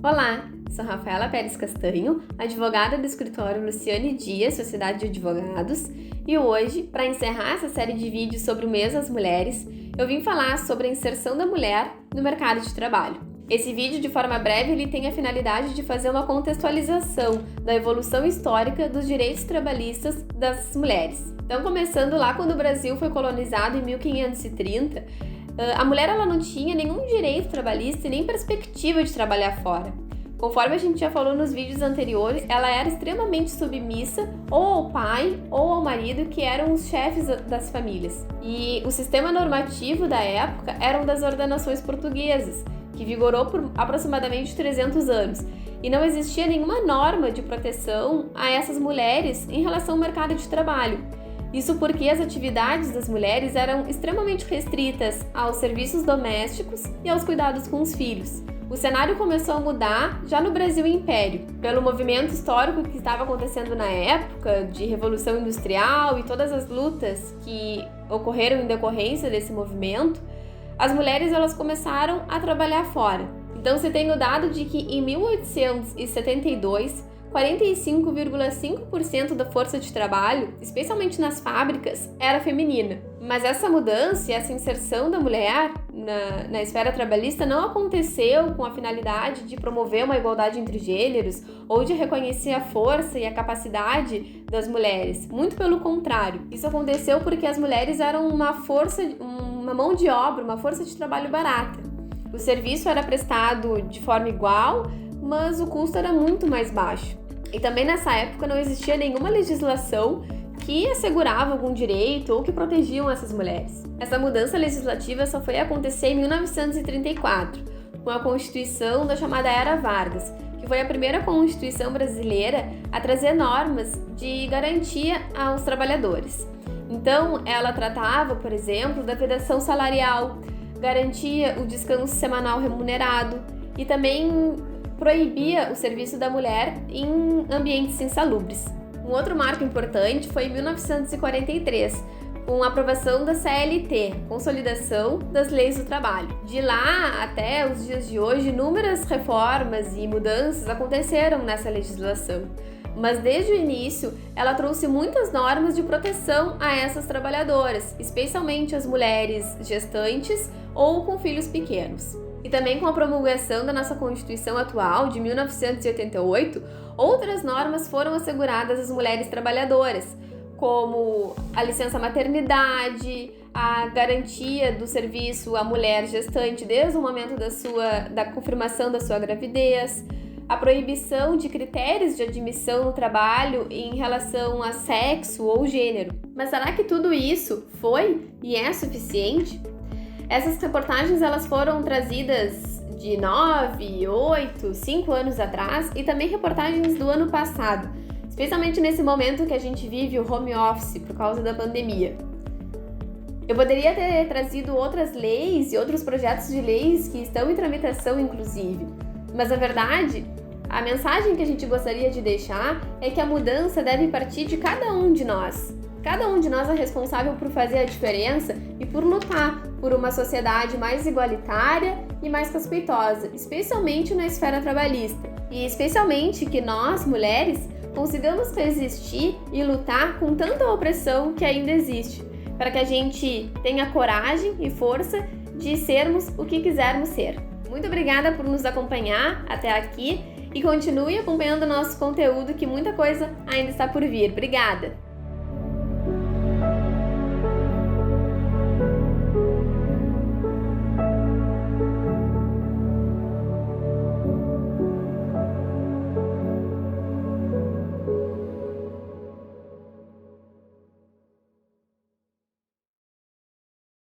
Olá, sou Rafaela Pérez Castanho, advogada do escritório Luciane Dias, Sociedade de Advogados, e hoje, para encerrar essa série de vídeos sobre o mês das mulheres, eu vim falar sobre a inserção da mulher no mercado de trabalho. Esse vídeo, de forma breve, ele tem a finalidade de fazer uma contextualização da evolução histórica dos direitos trabalhistas das mulheres. Então, começando lá quando o Brasil foi colonizado em 1530, a mulher ela não tinha nenhum direito trabalhista e nem perspectiva de trabalhar fora. Conforme a gente já falou nos vídeos anteriores, ela era extremamente submissa ou ao pai ou ao marido, que eram os chefes das famílias. E o sistema normativo da época eram das ordenações portuguesas, que vigorou por aproximadamente 300 anos. E não existia nenhuma norma de proteção a essas mulheres em relação ao mercado de trabalho. Isso porque as atividades das mulheres eram extremamente restritas aos serviços domésticos e aos cuidados com os filhos. O cenário começou a mudar já no Brasil Império, pelo movimento histórico que estava acontecendo na época, de Revolução Industrial e todas as lutas que ocorreram em decorrência desse movimento. As mulheres elas começaram a trabalhar fora. Então você tem o dado de que em 1872, 45,5% da força de trabalho, especialmente nas fábricas, era feminina. Mas essa mudança e essa inserção da mulher na esfera trabalhista não aconteceu com a finalidade de promover uma igualdade entre gêneros ou de reconhecer a força e a capacidade das mulheres. Muito pelo contrário. Isso aconteceu porque as mulheres eram uma mão de obra, uma força de trabalho barata. O serviço era prestado de forma igual, mas o custo era muito mais baixo. E também nessa época não existia nenhuma legislação que assegurava algum direito ou que protegiam essas mulheres. Essa mudança legislativa só foi acontecer em 1934, com a Constituição da chamada Era Vargas, que foi a primeira Constituição brasileira a trazer normas de garantia aos trabalhadores. Então, ela tratava, por exemplo, da vedação salarial, garantia o descanso semanal remunerado e também proibia o serviço da mulher em ambientes insalubres. Um outro marco importante foi em 1943, com a aprovação da CLT, Consolidação das Leis do Trabalho. De lá até os dias de hoje, inúmeras reformas e mudanças aconteceram nessa legislação. Mas desde o início, ela trouxe muitas normas de proteção a essas trabalhadoras, especialmente as mulheres gestantes ou com filhos pequenos. E também com a promulgação da nossa Constituição atual, de 1988, outras normas foram asseguradas às mulheres trabalhadoras, como a licença maternidade, a garantia do serviço à mulher gestante desde o momento da confirmação da sua gravidez, a proibição de critérios de admissão no trabalho em relação a sexo ou gênero. Mas será que tudo isso foi e é suficiente? Essas reportagens elas foram trazidas de 9, 8, 5 anos atrás e também reportagens do ano passado, especialmente nesse momento que a gente vive o home office por causa da pandemia. Eu poderia ter trazido outras leis e outros projetos de leis que estão em tramitação, inclusive, mas na verdade, a mensagem que a gente gostaria de deixar é que a mudança deve partir de cada um de nós. Cada um de nós é responsável por fazer a diferença e por lutar por uma sociedade mais igualitária e mais respeitosa, especialmente na esfera trabalhista. E especialmente que nós, mulheres, consigamos resistir e lutar com tanta opressão que ainda existe, para que a gente tenha coragem e força de sermos o que quisermos ser. Muito obrigada por nos acompanhar até aqui e continue acompanhando o nosso conteúdo, que muita coisa ainda está por vir. Obrigada!